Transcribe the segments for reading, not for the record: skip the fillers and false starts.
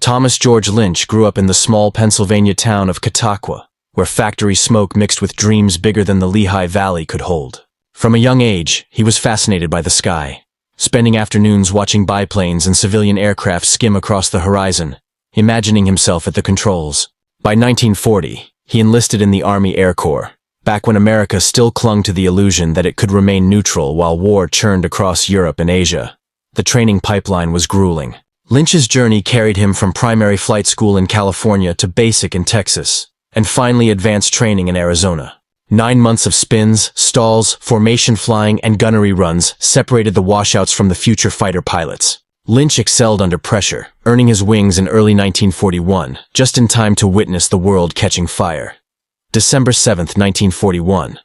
Thomas George Lynch grew up in the small Pennsylvania town of Chautauqua, where factory smoke mixed with dreams bigger than the Lehigh Valley could hold. From a young age, he was fascinated by the sky, spending afternoons watching biplanes and civilian aircraft skim across the horizon, imagining himself at the controls. By 1940, he enlisted in the Army Air Corps, back when America still clung to the illusion that it could remain neutral while war churned across Europe and Asia. The training pipeline was grueling. Lynch's journey carried him from primary flight school in California to basic in Texas, and finally advanced training in Arizona. 9 months of spins, stalls, formation flying, and gunnery runs separated the washouts from the future fighter pilots. Lynch excelled under pressure, earning his wings in early 1941, just in time to witness the world catching fire. December 7, 1941.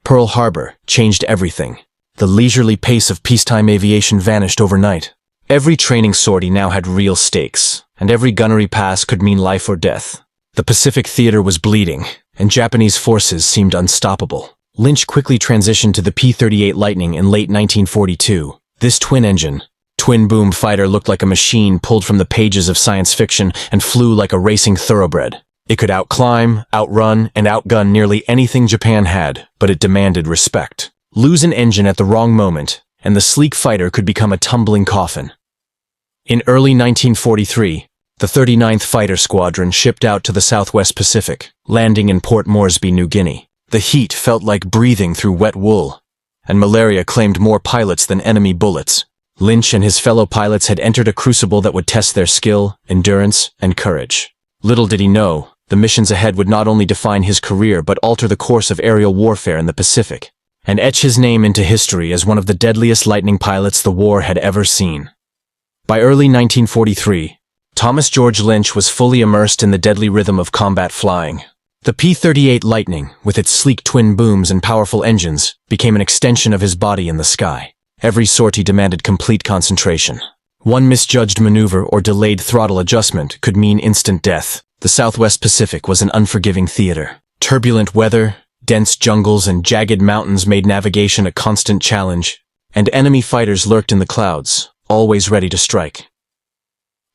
Pearl Harbor changed everything. The leisurely pace of peacetime aviation vanished overnight. Every training sortie now had real stakes, and every gunnery pass could mean life or death. The Pacific theater was bleeding, and Japanese forces seemed unstoppable. Lynch quickly transitioned to the P-38 Lightning in late 1942. This twin-engine, twin-boom fighter looked like a machine pulled from the pages of science fiction and flew like a racing thoroughbred. It could outclimb, outrun, and outgun nearly anything Japan had, but it demanded respect. Lose an engine at the wrong moment, and the sleek fighter could become a tumbling coffin. In early 1943, the 39th Fighter Squadron shipped out to the Southwest Pacific, landing in Port Moresby, New Guinea. The heat felt like breathing through wet wool, and malaria claimed more pilots than enemy bullets. Lynch and his fellow pilots had entered a crucible that would test their skill, endurance, and courage. Little did he know, the missions ahead would not only define his career but alter the course of aerial warfare in the Pacific, and etch his name into history as one of the deadliest Lightning pilots the war had ever seen. By early 1943, Thomas George Lynch was fully immersed in the deadly rhythm of combat flying. The P-38 Lightning, with its sleek twin booms and powerful engines, became an extension of his body in the sky. Every sortie demanded complete concentration. One misjudged maneuver or delayed throttle adjustment could mean instant death. The Southwest Pacific was an unforgiving theater. Turbulent weather, dense jungles, and jagged mountains made navigation a constant challenge, and enemy fighters lurked in the clouds, always ready to strike.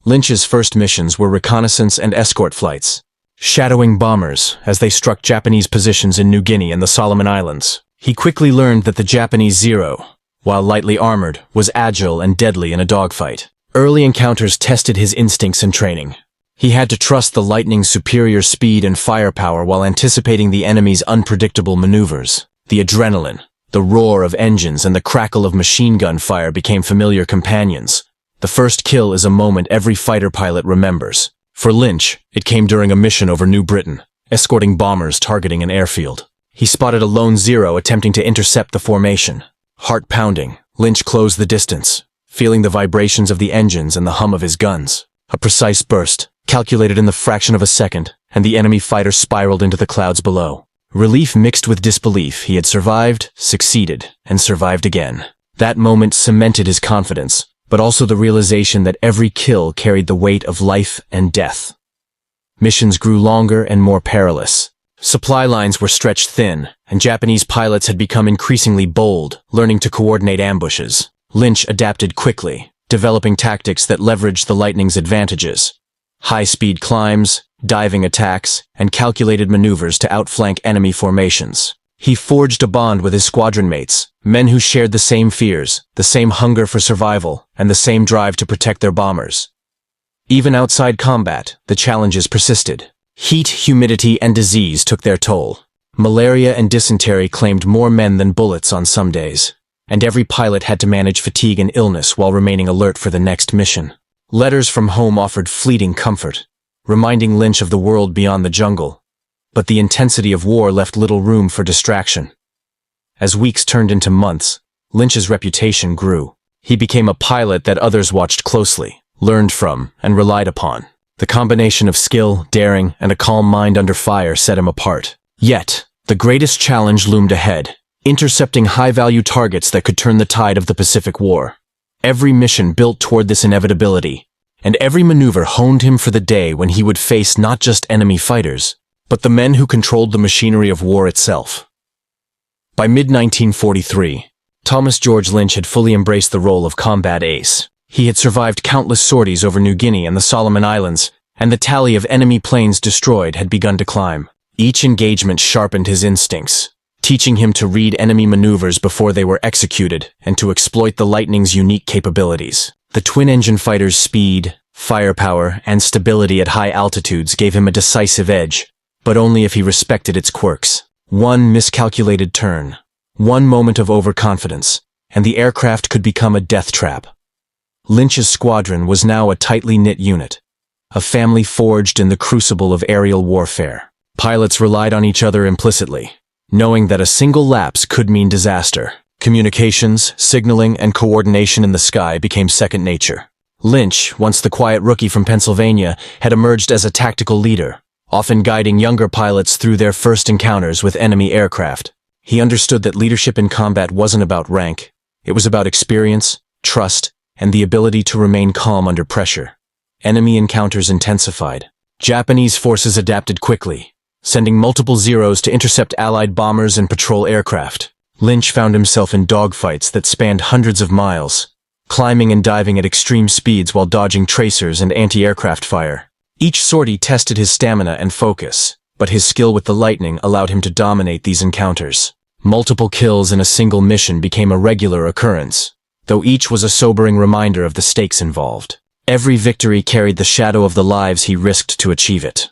Lynch's first missions were reconnaissance and escort flights, shadowing bombers as they struck Japanese positions in New Guinea and the Solomon Islands. He quickly learned that the Japanese Zero, while lightly armored, was agile and deadly in a dogfight. Early encounters tested his instincts and training. He had to trust the Lightning's superior speed and firepower while anticipating the enemy's unpredictable maneuvers. The adrenaline, the roar of engines, and the crackle of machine gun fire became familiar companions. The first kill is a moment every fighter pilot remembers. For Lynch, it came during a mission over New Britain, escorting bombers targeting an airfield. He spotted a lone Zero attempting to intercept the formation. Heart pounding, Lynch closed the distance, feeling the vibrations of the engines and the hum of his guns. A precise burst, calculated in the fraction of a second, and the enemy fighter spiraled into the clouds below. Relief mixed with disbelief. He had survived, succeeded, and survived again. That moment cemented his confidence, but also the realization that every kill carried the weight of life and death. Missions grew longer and more perilous. Supply lines were stretched thin, and Japanese pilots had become increasingly bold, learning to coordinate ambushes. Lynch adapted quickly, developing tactics that leveraged the Lightning's advantages. High-speed climbs, diving attacks, and calculated maneuvers to outflank enemy formations. He forged a bond with his squadron mates, men who shared the same fears, the same hunger for survival, and the same drive to protect their bombers. Even outside combat, the challenges persisted. Heat, humidity, and disease took their toll. Malaria and dysentery claimed more men than bullets on some days, and every pilot had to manage fatigue and illness while remaining alert for the next mission. Letters from home offered fleeting comfort, reminding Lynch of the world beyond the jungle, but the intensity of war left little room for distraction. As weeks turned into months, Lynch's reputation grew. He became a pilot that others watched closely, learned from, and relied upon. The combination of skill, daring, and a calm mind under fire set him apart. Yet, the greatest challenge loomed ahead, intercepting high-value targets that could turn the tide of the Pacific War. Every mission built toward this inevitability, and every maneuver honed him for the day when he would face not just enemy fighters, but the men who controlled the machinery of war itself. By mid-1943, Thomas George Lynch had fully embraced the role of combat ace. He had survived countless sorties over New Guinea and the Solomon Islands, and the tally of enemy planes destroyed had begun to climb. Each engagement sharpened his instincts, teaching him to read enemy maneuvers before they were executed and to exploit the Lightning's unique capabilities. The twin-engine fighter's speed, firepower, and stability at high altitudes gave him a decisive edge, but only if he respected its quirks. One miscalculated turn, one moment of overconfidence, and the aircraft could become a death trap. Lynch's squadron was now a tightly knit unit, a family forged in the crucible of aerial warfare. Pilots relied on each other implicitly, knowing that a single lapse could mean disaster. Communications, signaling, and coordination in the sky became second nature. Lynch, once the quiet rookie from Pennsylvania, had emerged as a tactical leader, often guiding younger pilots through their first encounters with enemy aircraft. He understood that leadership in combat wasn't about rank. It was about experience, trust, and the ability to remain calm under pressure. Enemy encounters intensified. Japanese forces adapted quickly, sending multiple Zeros to intercept Allied bombers and patrol aircraft. Lynch found himself in dogfights that spanned hundreds of miles, climbing and diving at extreme speeds while dodging tracers and anti-aircraft fire. Each sortie tested his stamina and focus, but his skill with the Lightning allowed him to dominate these encounters. Multiple kills in a single mission became a regular occurrence, though each was a sobering reminder of the stakes involved. Every victory carried the shadow of the lives he risked to achieve it.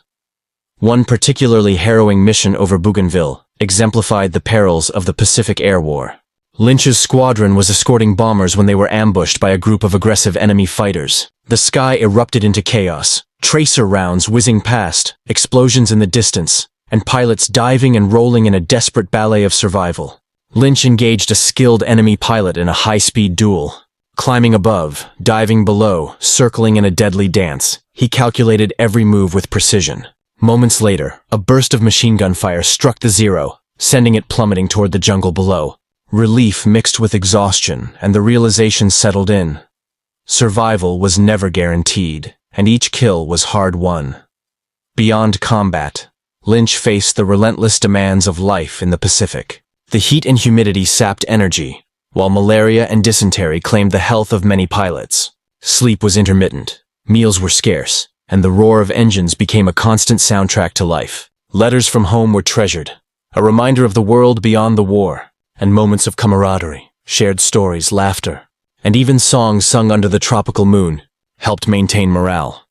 One particularly harrowing mission over Bougainville exemplified the perils of the Pacific Air War. Lynch's squadron was escorting bombers when they were ambushed by a group of aggressive enemy fighters. The sky erupted into chaos, tracer rounds whizzing past, explosions in the distance, and pilots diving and rolling in a desperate ballet of survival. Lynch engaged a skilled enemy pilot in a high-speed duel. Climbing above, diving below, circling in a deadly dance, he calculated every move with precision. Moments later, a burst of machine gun fire struck the Zero, sending it plummeting toward the jungle below. Relief mixed with exhaustion, and the realization settled in. Survival was never guaranteed, and each kill was hard-won. Beyond combat, Lynch faced the relentless demands of life in the Pacific. The heat and humidity sapped energy, while malaria and dysentery claimed the health of many pilots. Sleep was intermittent, meals were scarce, and the roar of engines became a constant soundtrack to life. Letters from home were treasured, a reminder of the world beyond the war, and moments of camaraderie, shared stories, laughter, and even songs sung under the tropical moon helped maintain morale.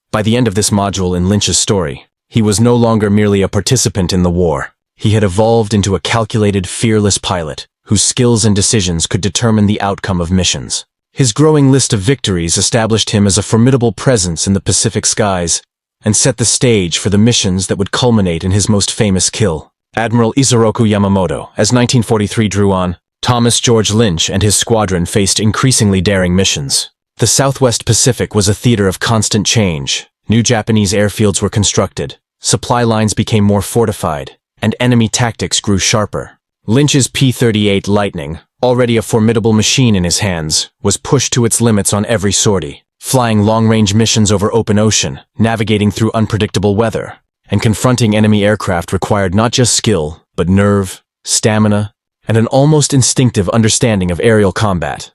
By the end of this module in Lynch's story, he was no longer merely a participant in the war. He had evolved into a calculated, fearless pilot whose skills and decisions could determine the outcome of missions. His growing list of victories established him as a formidable presence in the Pacific skies and set the stage for the missions that would culminate in his most famous kill. Admiral Isoroku Yamamoto, as 1943 drew on, Thomas George Lynch and his squadron faced increasingly daring missions. The Southwest Pacific was a theater of constant change. New Japanese airfields were constructed, supply lines became more fortified, and enemy tactics grew sharper. Lynch's P-38 Lightning, already a formidable machine in his hands, was pushed to its limits on every sortie, flying long-range missions over open ocean, navigating through unpredictable weather, and confronting enemy aircraft required not just skill, but nerve, stamina, and an almost instinctive understanding of aerial combat.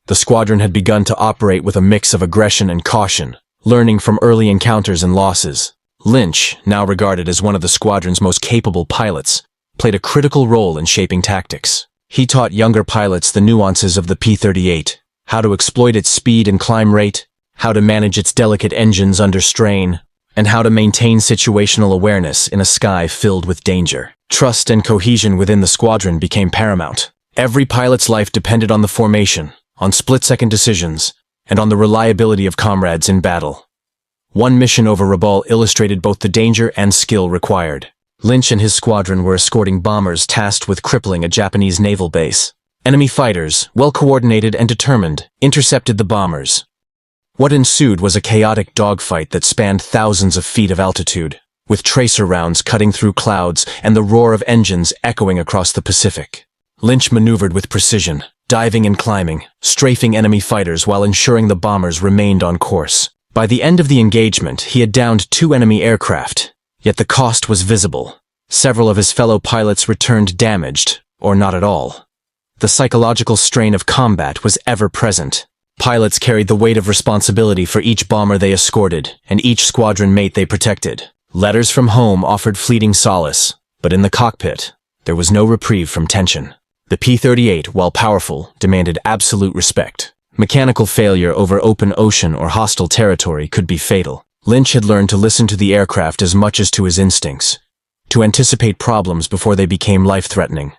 The squadron had begun to operate with a mix of aggression and caution, learning from early encounters and losses. Lynch, now regarded as one of the squadron's most capable pilots, played a critical role in shaping tactics. He taught younger pilots the nuances of the P-38, how to exploit its speed and climb rate, how to manage its delicate engines under strain, and how to maintain situational awareness in a sky filled with danger. Trust and cohesion within the squadron became paramount. Every pilot's life depended on the formation, on split-second decisions, and on the reliability of comrades in battle. One mission over Rabaul illustrated both the danger and skill required. Lynch and his squadron were escorting bombers tasked with crippling a Japanese naval base. Enemy fighters, well-coordinated and determined, intercepted the bombers. What ensued was a chaotic dogfight that spanned thousands of feet of altitude, with tracer rounds cutting through clouds and the roar of engines echoing across the Pacific. Lynch maneuvered with precision, diving and climbing, strafing enemy fighters while ensuring the bombers remained on course. By the end of the engagement, he had downed 2 enemy aircraft, yet the cost was visible. Several of his fellow pilots returned damaged, or not at all. The psychological strain of combat was ever present. Pilots carried the weight of responsibility for each bomber they escorted and each squadron mate they protected. Letters from home offered fleeting solace, but in the cockpit, there was no reprieve from tension. The P-38, while powerful, demanded absolute respect. Mechanical failure over open ocean or hostile territory could be fatal. Lynch had learned to listen to the aircraft as much as to his instincts, to anticipate problems before they became life-threatening.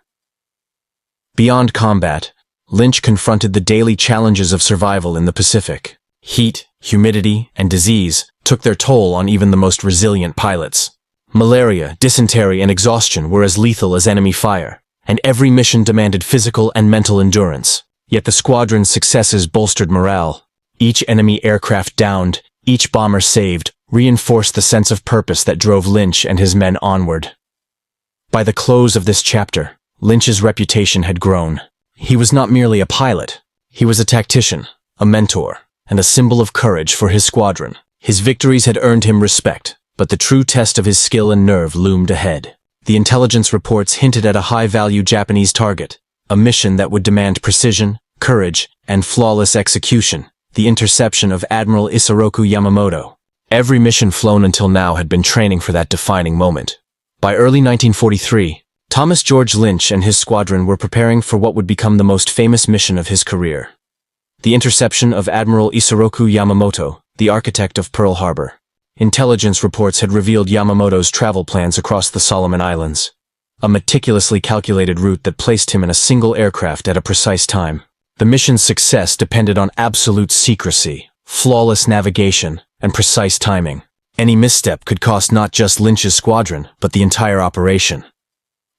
Beyond combat, Lynch confronted the daily challenges of survival in the Pacific. Heat, humidity, and disease took their toll on even the most resilient pilots. Malaria, dysentery, and exhaustion were as lethal as enemy fire, and every mission demanded physical and mental endurance. Yet the squadron's successes bolstered morale. Each enemy aircraft downed, each bomber saved, reinforced the sense of purpose that drove Lynch and his men onward. By the close of this chapter, Lynch's reputation had grown. He was not merely a pilot. He was a tactician, a mentor, and a symbol of courage for his squadron. His victories had earned him respect, but the true test of his skill and nerve loomed ahead. The intelligence reports hinted at a high-value Japanese target, a mission that would demand precision, courage, and flawless execution, the interception of Admiral Isoroku Yamamoto. Every mission flown until now had been training for that defining moment. By early 1943, Thomas George Lynch and his squadron were preparing for what would become the most famous mission of his career: the interception of Admiral Isoroku Yamamoto, the architect of Pearl Harbor. Intelligence reports had revealed Yamamoto's travel plans across the Solomon Islands, a meticulously calculated route that placed him in a single aircraft at a precise time. The mission's success depended on absolute secrecy, flawless navigation, and precise timing. Any misstep could cost not just Lynch's squadron, but the entire operation.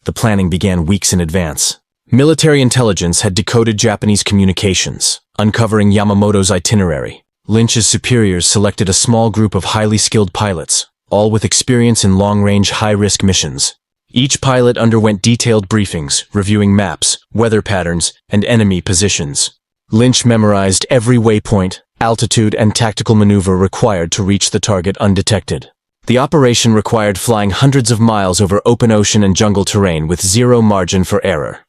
The planning began weeks in advance. Military intelligence had decoded Japanese communications, uncovering Yamamoto's itinerary. Lynch's superiors selected a small group of highly skilled pilots, all with experience in long-range, high-risk missions. Each pilot underwent detailed briefings, reviewing maps, weather patterns, and enemy positions. Lynch memorized every waypoint, altitude, and tactical maneuver required to reach the target undetected. The operation required flying hundreds of miles over open ocean and jungle terrain with zero margin for error.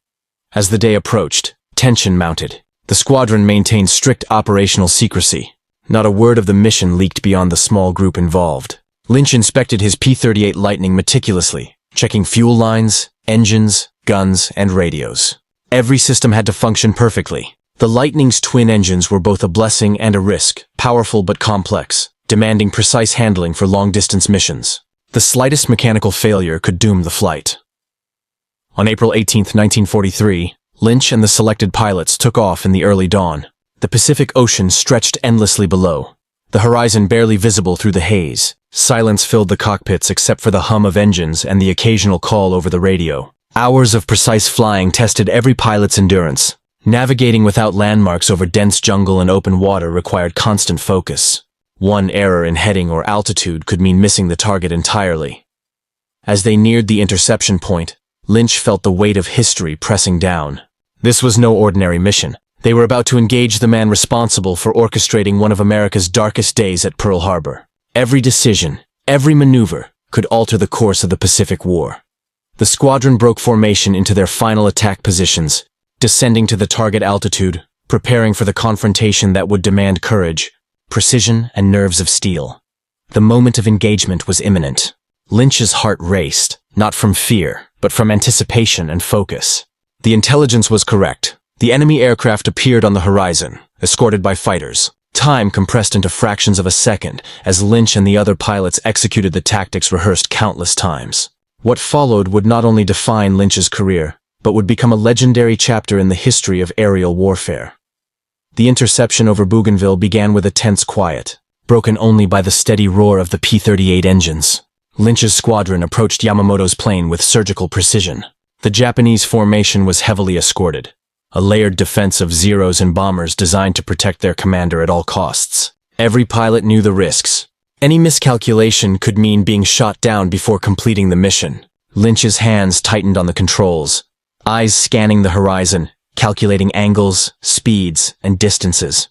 As the day approached, tension mounted. The squadron maintained strict operational secrecy. Not a word of the mission leaked beyond the small group involved. Lynch inspected his P-38 Lightning meticulously, checking fuel lines, engines, guns, and radios. Every system had to function perfectly. The Lightning's twin engines were both a blessing and a risk, powerful but complex, demanding precise handling for long-distance missions. The slightest mechanical failure could doom the flight. On April 18, 1943, Lynch and the selected pilots took off in the early dawn. The Pacific Ocean stretched endlessly below, the horizon barely visible through the haze. Silence filled the cockpits except for the hum of engines and the occasional call over the radio. Hours of precise flying tested every pilot's endurance. Navigating without landmarks over dense jungle and open water required constant focus. One error in heading or altitude could mean missing the target entirely. As they neared the interception point, Lynch felt the weight of history pressing down. This was no ordinary mission. They were about to engage the man responsible for orchestrating one of America's darkest days at Pearl Harbor. Every decision, every maneuver, could alter the course of the Pacific War. The squadron broke formation into their final attack positions, descending to the target altitude, preparing for the confrontation that would demand courage, precision, and nerves of steel. The moment of engagement was imminent. Lynch's heart raced, not from fear, but from anticipation and focus. The intelligence was correct. The enemy aircraft appeared on the horizon, escorted by fighters. Time compressed into fractions of a second as Lynch and the other pilots executed the tactics rehearsed countless times. What followed would not only define Lynch's career, but would become a legendary chapter in the history of aerial warfare. The interception over Bougainville began with a tense quiet, broken only by the steady roar of the P-38 engines. Lynch's squadron approached Yamamoto's plane with surgical precision. The Japanese formation was heavily escorted, a layered defense of Zeros and bombers designed to protect their commander at all costs. Every pilot knew the risks. Any miscalculation could mean being shot down before completing the mission. Lynch's hands tightened on the controls, eyes scanning the horizon, calculating angles, speeds, and distances.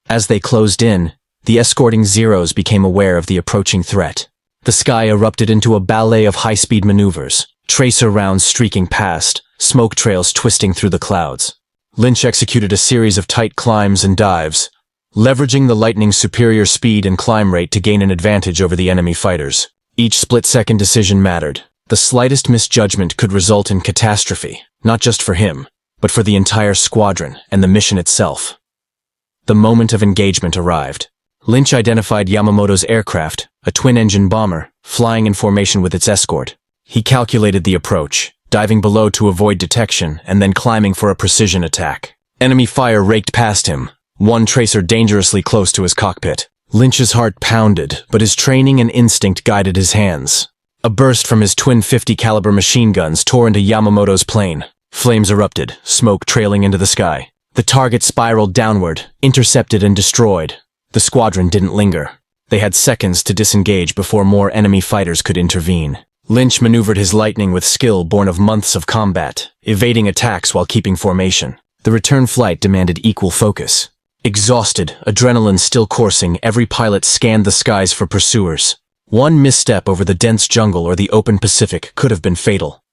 As they closed in, the escorting Zeros became aware of the approaching threat. The sky erupted into a ballet of high-speed maneuvers, tracer rounds streaking past, smoke trails twisting through the clouds. Lynch executed a series of tight climbs and dives, leveraging the Lightning's superior speed and climb rate to gain an advantage over the enemy fighters. Each split-second decision mattered. The slightest misjudgment could result in catastrophe, not just for him, but for the entire squadron and the mission itself. The moment of engagement arrived. Lynch identified Yamamoto's aircraft, a twin-engine bomber, flying in formation with its escort. He calculated the approach, diving below to avoid detection and then climbing for a precision attack. Enemy fire raked past him, one tracer dangerously close to his cockpit. Lynch's heart pounded, but his training and instinct guided his hands. A burst from his twin .50 caliber machine guns tore into Yamamoto's plane. Flames erupted, smoke trailing into the sky. The target spiraled downward, intercepted and destroyed. The squadron didn't linger. They had seconds to disengage before more enemy fighters could intervene. Lynch maneuvered his Lightning with skill born of months of combat, evading attacks while keeping formation. The return flight demanded equal focus. Exhausted, adrenaline still coursing, every pilot scanned the skies for pursuers. One misstep over the dense jungle or the open Pacific could have been fatal.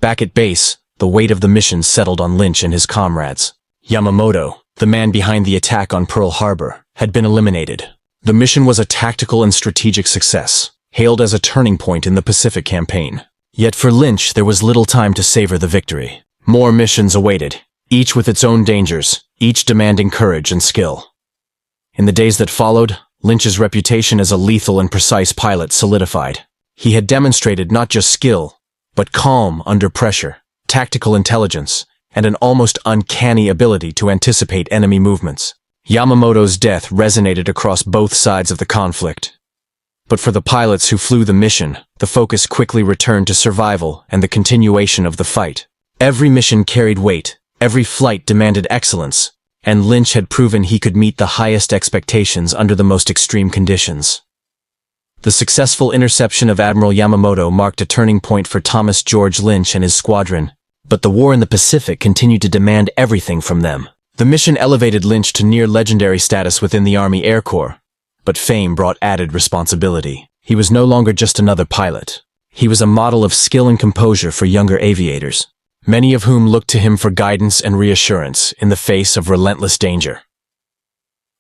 Back at base, the weight of the mission settled on Lynch and his comrades. Yamamoto, the man behind the attack on Pearl Harbor, had been eliminated. The mission was a tactical and strategic success, hailed as a turning point in the Pacific campaign. Yet for Lynch, there was little time to savor the victory. More missions awaited, each with its own dangers, each demanding courage and skill. In the days that followed, Lynch's reputation as a lethal and precise pilot solidified. He had demonstrated not just skill, but calm under pressure, tactical intelligence, and an almost uncanny ability to anticipate enemy movements. Yamamoto's death resonated across both sides of the conflict. But for the pilots who flew the mission, the focus quickly returned to survival and the continuation of the fight. Every mission carried weight, every flight demanded excellence, and Lynch had proven he could meet the highest expectations under the most extreme conditions. The successful interception of Admiral Yamamoto marked a turning point for Thomas George Lynch and his squadron, but the war in the Pacific continued to demand everything from them. The mission elevated Lynch to near-legendary status within the Army Air Corps, but fame brought added responsibility. He was no longer just another pilot. He was a model of skill and composure for younger aviators, many of whom looked to him for guidance and reassurance in the face of relentless danger.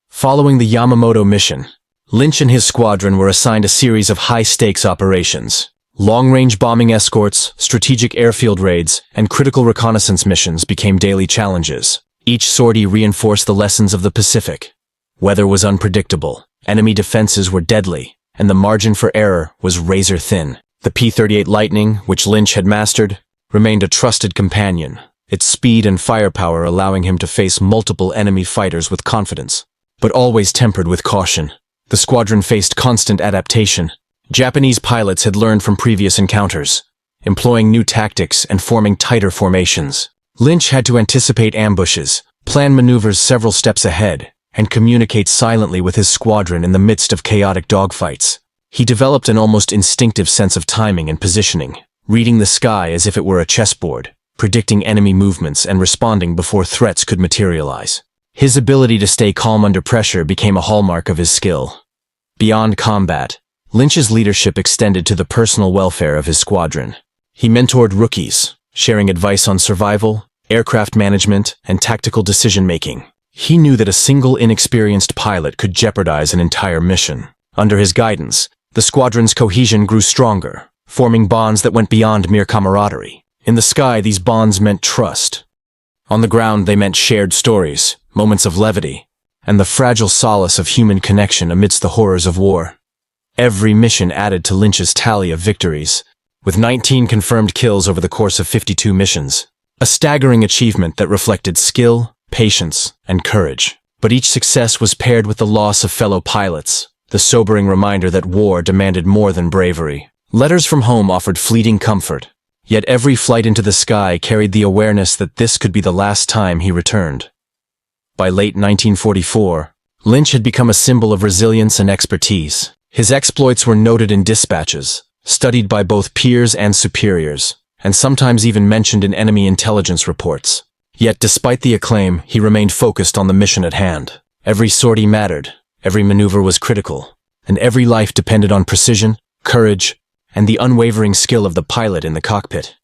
Following the Yamamoto mission, Lynch and his squadron were assigned a series of high-stakes operations. Long-range bombing escorts, strategic airfield raids, and critical reconnaissance missions became daily challenges. Each sortie reinforced the lessons of the Pacific. Weather was unpredictable, enemy defenses were deadly, and the margin for error was razor-thin. The P-38 Lightning, which Lynch had mastered, remained a trusted companion, its speed and firepower allowing him to face multiple enemy fighters with confidence, but always tempered with caution. The squadron faced constant adaptation. Japanese pilots had learned from previous encounters, employing new tactics and forming tighter formations. Lynch had to anticipate ambushes, plan maneuvers several steps ahead, and communicate silently with his squadron in the midst of chaotic dogfights. He developed an almost instinctive sense of timing and positioning, reading the sky as if it were a chessboard, predicting enemy movements and responding before threats could materialize. His ability to stay calm under pressure became a hallmark of his skill. Beyond combat, Lynch's leadership extended to the personal welfare of his squadron. He mentored rookies, sharing advice on survival, aircraft management, and tactical decision-making. He knew that a single inexperienced pilot could jeopardize an entire mission. Under his guidance, the squadron's cohesion grew stronger, forming bonds that went beyond mere camaraderie. In the sky, these bonds meant trust. On the ground, they meant shared stories, moments of levity, and the fragile solace of human connection amidst the horrors of war. Every mission added to Lynch's tally of victories, with 19 confirmed kills over the course of 52 missions. A staggering achievement that reflected skill, patience, and courage. But each success was paired with the loss of fellow pilots, the sobering reminder that war demanded more than bravery. Letters from home offered fleeting comfort, yet every flight into the sky carried the awareness that this could be the last time he returned. By late 1944, Lynch had become a symbol of resilience and expertise. His exploits were noted in dispatches, studied by both peers and superiors, and sometimes even mentioned in enemy intelligence reports. Yet despite the acclaim, he remained focused on the mission at hand. Every sortie mattered, every maneuver was critical, and every life depended on precision, courage, and the unwavering skill of the pilot in the cockpit.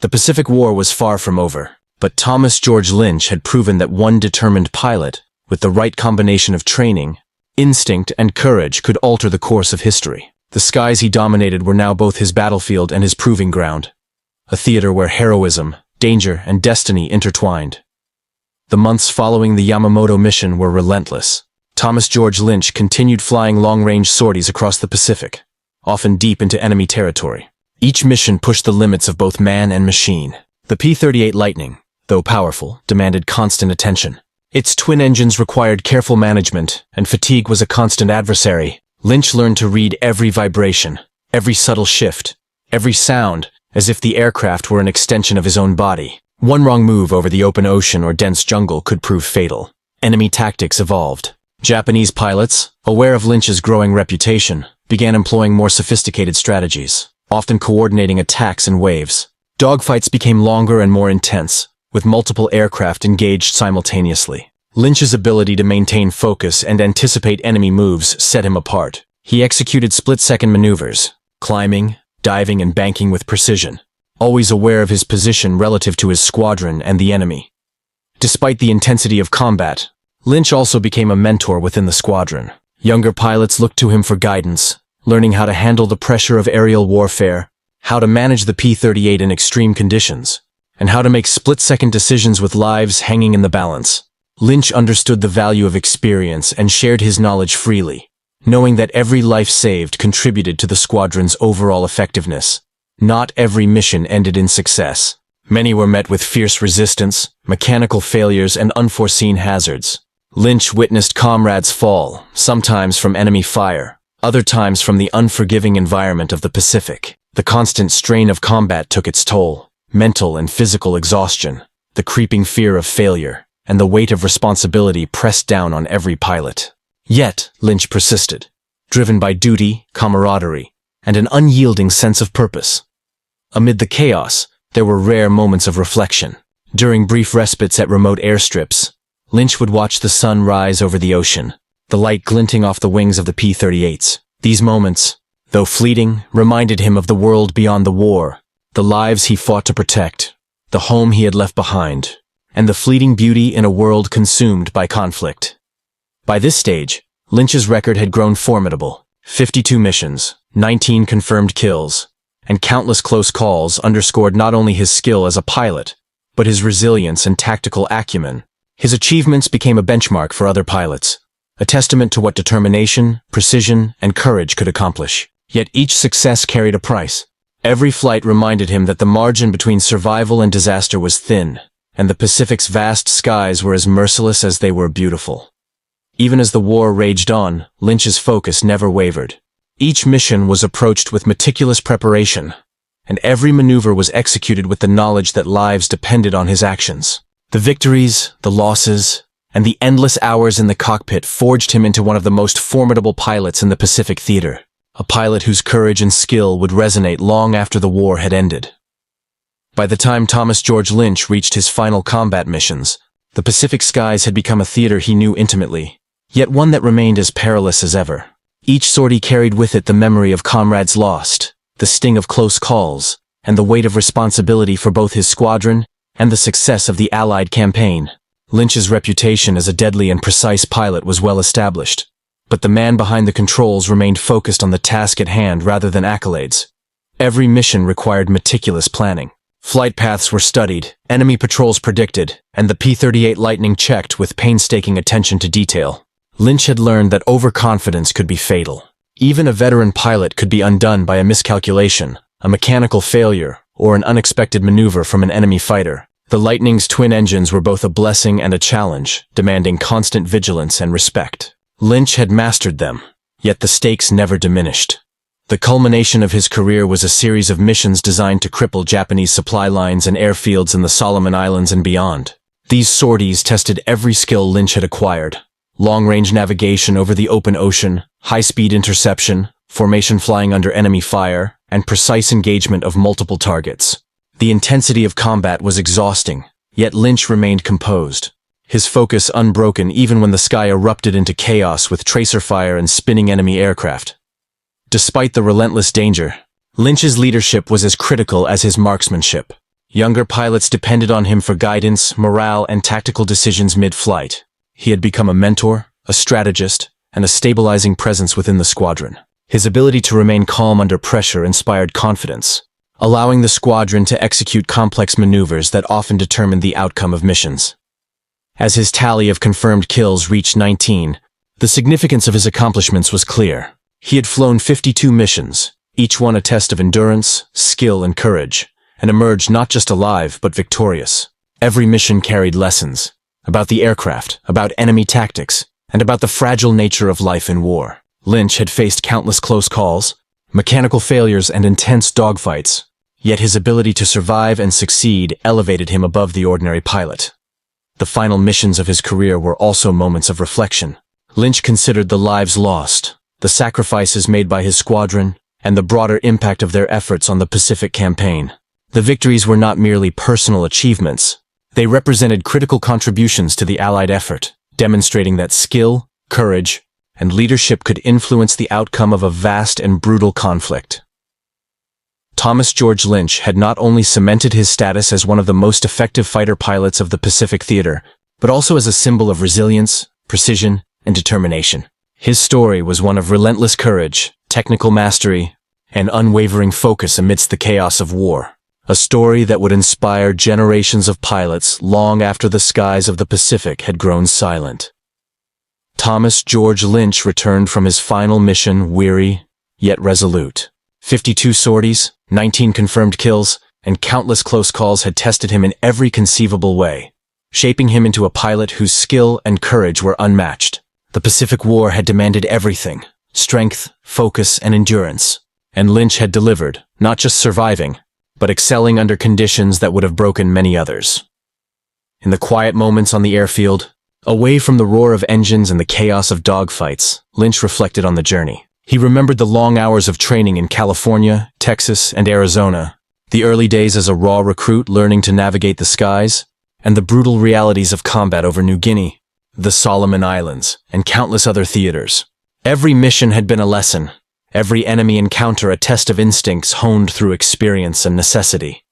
The Pacific War was far from over. But Thomas George Lynch had proven that one determined pilot, with the right combination of training, instinct, and courage, could alter the course of history. The skies he dominated were now both his battlefield and his proving ground, a theater where heroism, danger, and destiny intertwined. The months following the Yamamoto mission were relentless. Thomas George Lynch continued flying long-range sorties across the Pacific, often deep into enemy territory. Each mission pushed the limits of both man and machine. The P-38 Lightning, though powerful, demanded constant attention. Its twin engines required careful management, and fatigue was a constant adversary. Lynch learned to read every vibration, every subtle shift, every sound, as if the aircraft were an extension of his own body. One wrong move over the open ocean or dense jungle could prove fatal. Enemy tactics evolved. Japanese pilots, aware of Lynch's growing reputation, began employing more sophisticated strategies, often coordinating attacks in waves. Dogfights became longer and more intense, with multiple aircraft engaged simultaneously. Lynch's ability to maintain focus and anticipate enemy moves set him apart. He executed split-second maneuvers, climbing, diving, and banking with precision, always aware of his position relative to his squadron and the enemy. Despite the intensity of combat, Lynch also became a mentor within the squadron. Younger pilots looked to him for guidance, learning how to handle the pressure of aerial warfare, how to manage the P-38 in extreme conditions, and how to make split-second decisions with lives hanging in the balance. Lynch understood the value of experience and shared his knowledge freely, knowing that every life saved contributed to the squadron's overall effectiveness. Not every mission ended in success. Many were met with fierce resistance, mechanical failures, and unforeseen hazards. Lynch witnessed comrades fall, sometimes from enemy fire, other times from the unforgiving environment of the Pacific. The constant strain of combat took its toll. Mental and physical exhaustion, the creeping fear of failure, and the weight of responsibility pressed down on every pilot. Yet, Lynch persisted, driven by duty, camaraderie, and an unyielding sense of purpose. Amid the chaos, there were rare moments of reflection. During brief respites at remote airstrips, Lynch would watch the sun rise over the ocean, the light glinting off the wings of the P-38s. These moments, though fleeting, reminded him of the world beyond the war, the lives he fought to protect, the home he had left behind, and the fleeting beauty in a world consumed by conflict. By this stage, Lynch's record had grown formidable. 52 missions, 19 confirmed kills, and countless close calls underscored not only his skill as a pilot, but his resilience and tactical acumen. His achievements became a benchmark for other pilots, a testament to what determination, precision, and courage could accomplish. Yet each success carried a price. Every flight reminded him that the margin between survival and disaster was thin, and the Pacific's vast skies were as merciless as they were beautiful. Even as the war raged on, Lynch's focus never wavered. Each mission was approached with meticulous preparation, and every maneuver was executed with the knowledge that lives depended on his actions. The victories, the losses, and the endless hours in the cockpit forged him into one of the most formidable pilots in the Pacific theater. A pilot whose courage and skill would resonate long after the war had ended. By the time Thomas George Lynch reached his final combat missions, the Pacific skies had become a theater he knew intimately, yet one that remained as perilous as ever. Each sortie carried with it the memory of comrades lost, the sting of close calls, and the weight of responsibility for both his squadron and the success of the Allied campaign. Lynch's reputation as a deadly and precise pilot was well established, but the man behind the controls remained focused on the task at hand rather than accolades. Every mission required meticulous planning. Flight paths were studied, enemy patrols predicted, and the P-38 Lightning checked with painstaking attention to detail. Lynch had learned that overconfidence could be fatal. Even a veteran pilot could be undone by a miscalculation, a mechanical failure, or an unexpected maneuver from an enemy fighter. The Lightning's twin engines were both a blessing and a challenge, demanding constant vigilance and respect. Lynch had mastered them, yet the stakes never diminished. The culmination of his career was a series of missions designed to cripple Japanese supply lines and airfields in the Solomon Islands and beyond. These sorties tested every skill Lynch had acquired: long-range navigation over the open ocean, high-speed interception, formation flying under enemy fire, and precise engagement of multiple targets. The intensity of combat was exhausting, yet Lynch remained composed, his focus unbroken even when the sky erupted into chaos with tracer fire and spinning enemy aircraft. Despite the relentless danger, Lynch's leadership was as critical as his marksmanship. Younger pilots depended on him for guidance, morale, and tactical decisions mid-flight. He had become a mentor, a strategist, and a stabilizing presence within the squadron. His ability to remain calm under pressure inspired confidence, allowing the squadron to execute complex maneuvers that often determined the outcome of missions. As his tally of confirmed kills reached 19, the significance of his accomplishments was clear. He had flown 52 missions, each one a test of endurance, skill, and courage, and emerged not just alive but victorious. Every mission carried lessons about the aircraft, about enemy tactics, and about the fragile nature of life in war. Lynch had faced countless close calls, mechanical failures, and intense dogfights, yet his ability to survive and succeed elevated him above the ordinary pilot. The final missions of his career were also moments of reflection. Lynch considered the lives lost, the sacrifices made by his squadron, and the broader impact of their efforts on the Pacific campaign. The victories were not merely personal achievements. They represented critical contributions to the Allied effort, demonstrating that skill, courage, and leadership could influence the outcome of a vast and brutal conflict. Thomas George Lynch had not only cemented his status as one of the most effective fighter pilots of the Pacific theater, but also as a symbol of resilience, precision, and determination. His story was one of relentless courage, technical mastery, and unwavering focus amidst the chaos of war. A story that would inspire generations of pilots long after the skies of the Pacific had grown silent. Thomas George Lynch returned from his final mission weary, yet resolute. 52 sorties, 19 confirmed kills, and countless close calls had tested him in every conceivable way, shaping him into a pilot whose skill and courage were unmatched. The Pacific War had demanded everything: strength, focus, and endurance. And Lynch had delivered, not just surviving, but excelling under conditions that would have broken many others. In the quiet moments on the airfield, away from the roar of engines and the chaos of dogfights, Lynch reflected on the journey. He remembered the long hours of training in California, Texas, and Arizona, the early days as a raw recruit learning to navigate the skies, and the brutal realities of combat over New Guinea, the Solomon Islands, and countless other theaters. Every mission had been a lesson, every enemy encounter a test of instincts honed through experience and necessity.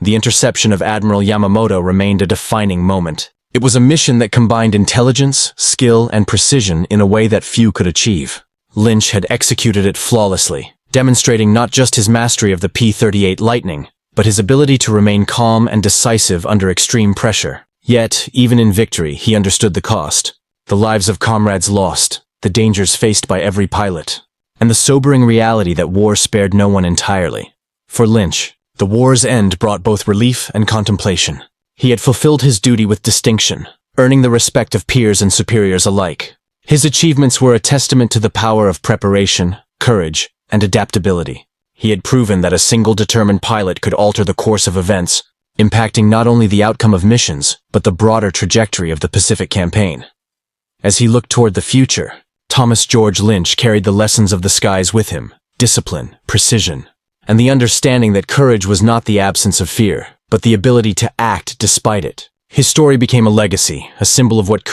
The interception of Admiral Yamamoto remained a defining moment. It was a mission that combined intelligence, skill, and precision in a way that few could achieve. Lynch had executed it flawlessly, demonstrating not just his mastery of the P-38 Lightning, but his ability to remain calm and decisive under extreme pressure. Yet, even in victory, he understood the cost. The lives of comrades lost, the dangers faced by every pilot, and the sobering reality that war spared no one entirely. For Lynch, the war's end brought both relief and contemplation. He had fulfilled his duty with distinction, earning the respect of peers and superiors alike. His achievements were a testament to the power of preparation, courage, and adaptability. He had proven that a single determined pilot could alter the course of events, impacting not only the outcome of missions, but the broader trajectory of the Pacific campaign. As he looked toward the future, Thomas George Lynch carried the lessons of the skies with him: discipline, precision, and the understanding that courage was not the absence of fear, but the ability to act despite it. His story became a legacy, a symbol of what